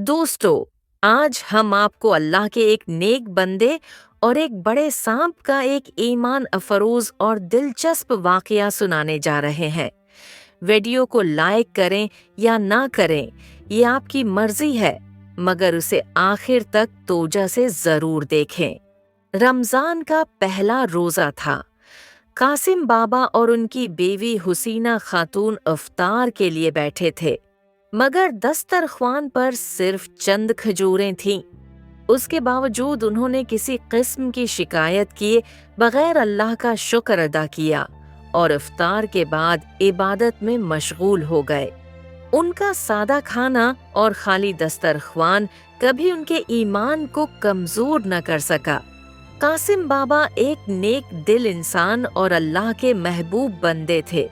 دوستو، آج ہم آپ کو اللہ کے ایک نیک بندے اور ایک بڑے سانپ کا ایک ایمان افروز اور دلچسپ واقعہ سنانے جا رہے ہیں۔ ویڈیو کو لائک کریں یا نہ کریں یہ آپ کی مرضی ہے، مگر اسے آخر تک توجہ سے ضرور دیکھیں۔ رمضان کا پہلا روزہ تھا۔ قاسم بابا اور ان کی بیوی حسینہ خاتون افطار کے لیے بیٹھے تھے، مگر دسترخوان پر صرف چند کھجوریں تھیں۔ اس کے باوجود انہوں نے کسی قسم کی شکایت کیے بغیر اللہ کا شکر ادا کیا اور افطار کے بعد عبادت میں مشغول ہو گئے۔ ان کا سادہ کھانا اور خالی دسترخوان کبھی ان کے ایمان کو کمزور نہ کر سکا۔ قاسم بابا ایک نیک دل انسان اور اللہ کے محبوب بندے تھے۔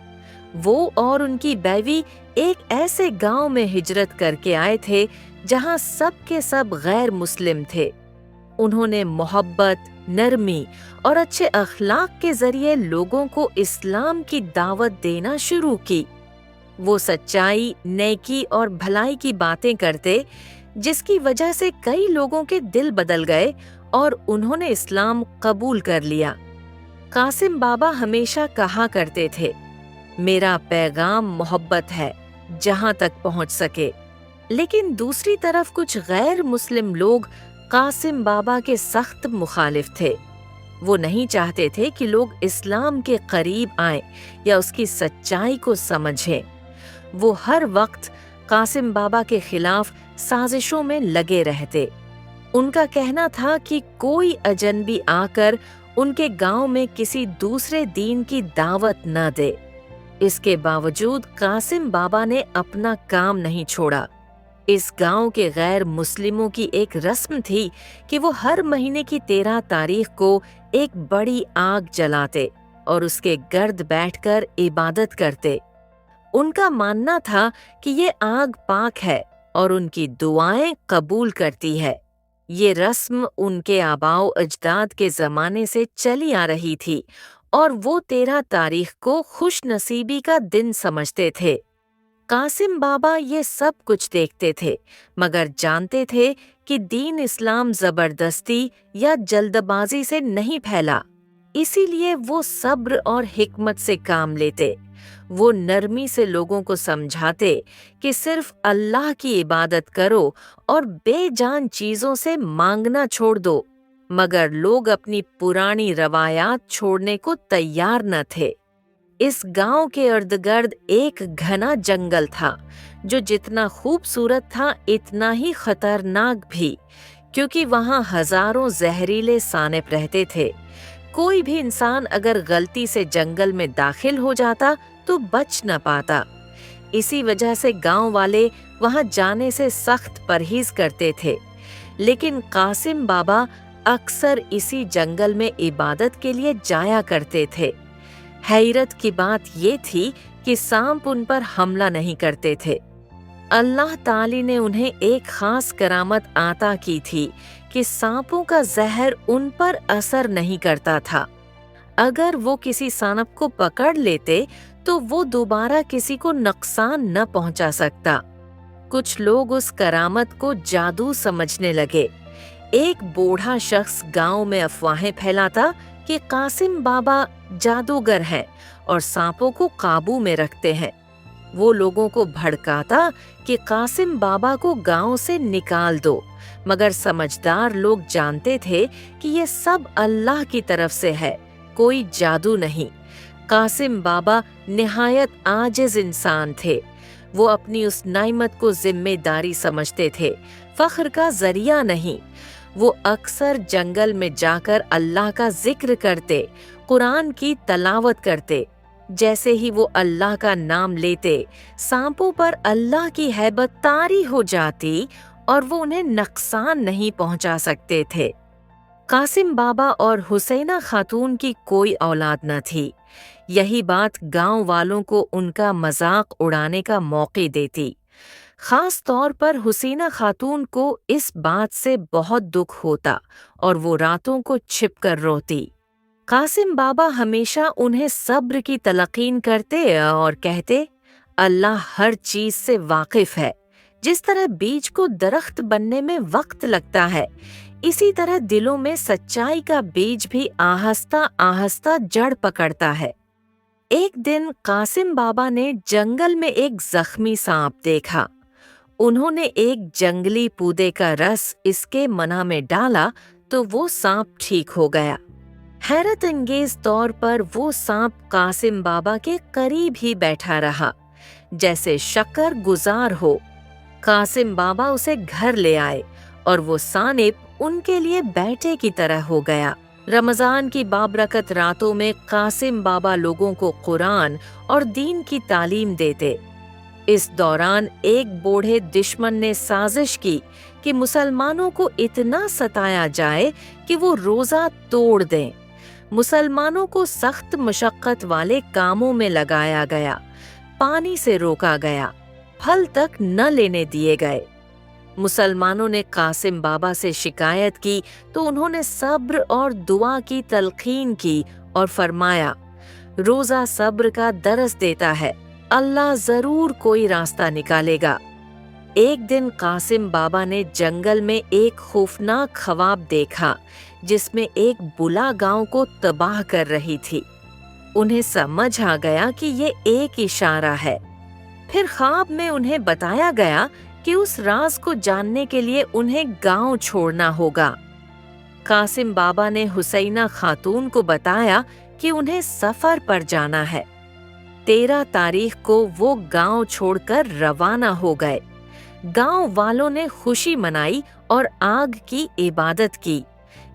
وہ اور ان کی بیوی ایک ایسے گاؤں میں ہجرت کر کے آئے تھے جہاں سب کے سب غیر مسلم تھے۔ انہوں نے محبت، نرمی اور اچھے اخلاق کے ذریعے لوگوں کو اسلام کی دعوت دینا شروع کی۔ وہ سچائی، نیکی اور بھلائی کی باتیں کرتے، جس کی وجہ سے کئی لوگوں کے دل بدل گئے اور انہوں نے اسلام قبول کر لیا۔ قاسم بابا ہمیشہ کہا کرتے تھے، میرا پیغام محبت ہے جہاں تک پہنچ سکے۔ لیکن دوسری طرف کچھ غیر مسلم لوگ قاسم بابا کے سخت مخالف تھے۔ وہ نہیں چاہتے تھے کہ لوگ اسلام کے قریب آئیں یا اس کی سچائی کو سمجھیں۔ وہ ہر وقت قاسم بابا کے خلاف سازشوں میں لگے رہتے۔ ان کا کہنا تھا کہ کوئی اجنبی آ کر ان کے گاؤں میں کسی دوسرے دین کی دعوت نہ دے۔ اس کے باوجود قاسم بابا نے اپنا کام نہیں چھوڑا۔ اس گاؤں کے غیر مسلموں کی ایک رسم تھی کہ وہ ہر مہینے کی 13 تاریخ کو ایک بڑی آگ جلاتے اور اس کے گرد بیٹھ کر عبادت کرتے۔ ان کا ماننا تھا کہ یہ آگ پاک ہے اور ان کی دعائیں قبول کرتی ہے۔ یہ رسم ان کے آباء و اجداد کے زمانے سے چلی آ رہی تھی اور وہ 13 تاریخ کو خوش نصیبی کا دن سمجھتے تھے۔ قاسم بابا یہ سب کچھ دیکھتے تھے، مگر جانتے تھے کہ دین اسلام زبردستی یا جلد بازی سے نہیں پھیلا۔ اسی لیے وہ صبر اور حکمت سے کام لیتے۔ وہ نرمی سے لوگوں کو سمجھاتے کہ صرف اللہ کی عبادت کرو اور بے جان چیزوں سے مانگنا چھوڑ دو، مگر لوگ اپنی پرانی روایات چھوڑنے کو تیار نہ تھے۔ اس گاؤں کے ارد گرد ایک گھنا جنگل تھا جو جتنا خوبصورت تھا اتنا ہی خطرناک بھی، کیونکہ وہاں ہزاروں زہریلے سانپ رہتے تھے۔ کوئی بھی انسان اگر غلطی سے جنگل میں داخل ہو جاتا تو بچ نہ پاتا۔ اسی وجہ سے گاؤں والے وہاں جانے سے سخت پرہیز کرتے تھے۔ لیکن قاسم بابا اکثر اسی جنگل میں عبادت کے لیے جایا کرتے تھے۔ حیرت کی بات یہ تھی کہ سانپ ان پر حملہ نہیں کرتے تھے۔ اللہ تعالی نے انہیں ایک خاص کرامت عطا کی تھی کہ سانپوں کا زہر ان پر اثر نہیں کرتا تھا۔ اگر وہ کسی سانپ کو پکڑ لیتے تو وہ دوبارہ کسی کو نقصان نہ پہنچا سکتا۔ کچھ لوگ اس کرامت کو جادو سمجھنے لگے۔ ایک بوڑھا شخص گاؤں میں افواہیں پھیلاتا کہ قاسم بابا جادوگر ہیں اور سانپوں کو قابو میں رکھتے ہیں۔ وہ لوگوں کو بھڑکاتا کہ قاسم بابا کو گاؤں سے نکال دو، مگر سمجھدار لوگ جانتے تھے کہ یہ سب اللہ کی طرف سے ہے، کوئی جادو نہیں۔ قاسم بابا نہایت عاجز انسان تھے۔ وہ اپنی اس نعمت کو ذمہ داری سمجھتے تھے، فخر کا ذریعہ نہیں۔ وہ اکثر جنگل میں جا کر اللہ کا ذکر کرتے، قرآن کی تلاوت کرتے۔ جیسے ہی وہ اللہ کا نام لیتے، سانپوں پر اللہ کی ہیبت طاری ہو جاتی اور وہ انہیں نقصان نہیں پہنچا سکتے تھے۔ قاسم بابا اور حسینہ خاتون کی کوئی اولاد نہ تھی۔ یہی بات گاؤں والوں کو ان کا مذاق اڑانے کا موقع دیتی۔ خاص طور پر حسینہ خاتون کو اس بات سے بہت دکھ ہوتا اور وہ راتوں کو چھپ کر روتی۔ قاسم بابا ہمیشہ انہیں صبر کی تلقین کرتے اور کہتے، اللہ ہر چیز سے واقف ہے، جس طرح بیج کو درخت بننے میں وقت لگتا ہے، اسی طرح دلوں میں سچائی کا بیج بھی آہستہ آہستہ جڑ پکڑتا ہے۔ ایک دن قاسم بابا نے جنگل میں ایک زخمی سانپ دیکھا۔ انہوں نے ایک جنگلی پودے کا رس اس کے منہ میں ڈالا تو وہ سانپ ٹھیک ہو گیا۔ حیرت انگیز طور پر وہ سانپ قاسم بابا کے قریب ہی بیٹھا رہا، جیسے شکر گزار ہو۔ قاسم بابا اسے گھر لے آئے اور وہ سانپ ان کے لیے بیٹے کی طرح ہو گیا۔ رمضان کی بابرکت راتوں میں قاسم بابا لوگوں کو قرآن اور دین کی تعلیم دیتے۔ اس دوران ایک بوڑھے دشمن نے سازش کی کہ مسلمانوں کو اتنا ستایا جائے کہ وہ روزہ توڑ دیں۔ مسلمانوں کو سخت مشقت والے کاموں میں لگایا گیا، پانی سے روکا گیا، پھل تک نہ لینے دیے گئے۔ مسلمانوں نے قاسم بابا سے شکایت کی تو انہوں نے صبر اور دعا کی تلقین کی اور فرمایا، روزہ صبر کا درس دیتا ہے، اللہ ضرور کوئی راستہ نکالے گا۔ ایک دن قاسم بابا نے جنگل میں ایک خوفناک خواب دیکھا جس میں ایک بلا گاؤں کو تباہ کر رہی تھی۔ انہیں سمجھ آ گیا کہ یہ ایک اشارہ ہے۔ پھر خواب میں انہیں بتایا گیا کہ اس راز کو جاننے کے لیے انہیں گاؤں چھوڑنا ہوگا۔ قاسم بابا نے حسینہ خاتون کو بتایا کہ انہیں سفر پر جانا ہے۔ 13 تاریخ کو وہ گاؤں چھوڑ کر روانہ ہو گئے۔ گاؤں والوں نے خوشی منائی اور آگ کی عبادت کی۔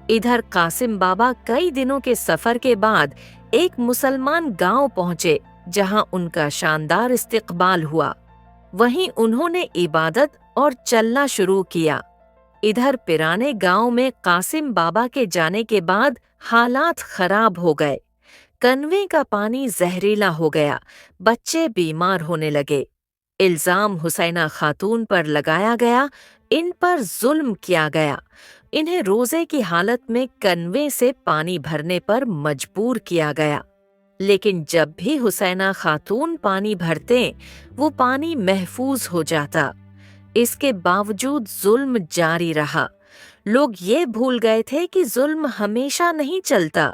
ادھر قاسم بابا کئی دنوں کے سفر کے بعد ایک مسلمان گاؤں پہنچے جہاں ان کا شاندار استقبال ہوا۔ وہیں انہوں نے عبادت اور چلنا شروع کیا۔ ادھر پرانے گاؤں میں قاسم بابا کے جانے کے بعد حالات خراب ہو گئے۔ کنویں کا پانی زہریلا ہو گیا، بچے بیمار ہونے لگے۔ الزام حسینہ خاتون پر لگایا گیا، ان پر ظلم کیا گیا۔ انہیں روزے کی حالت میں کنویں سے پانی بھرنے پر مجبور کیا گیا۔ لیکن جب بھی حسینہ خاتون پانی بھرتے، وہ پانی محفوظ ہو جاتا۔ اس کے باوجود ظلم جاری رہا۔ لوگ یہ بھول گئے تھے کہ ظلم ہمیشہ نہیں چلتا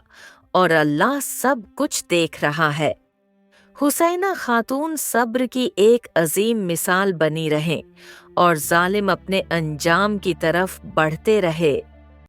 اور اللہ سب کچھ دیکھ رہا ہے۔ حسینہ خاتون صبر کی ایک عظیم مثال بنی رہیں اور ظالم اپنے انجام کی طرف بڑھتے رہے۔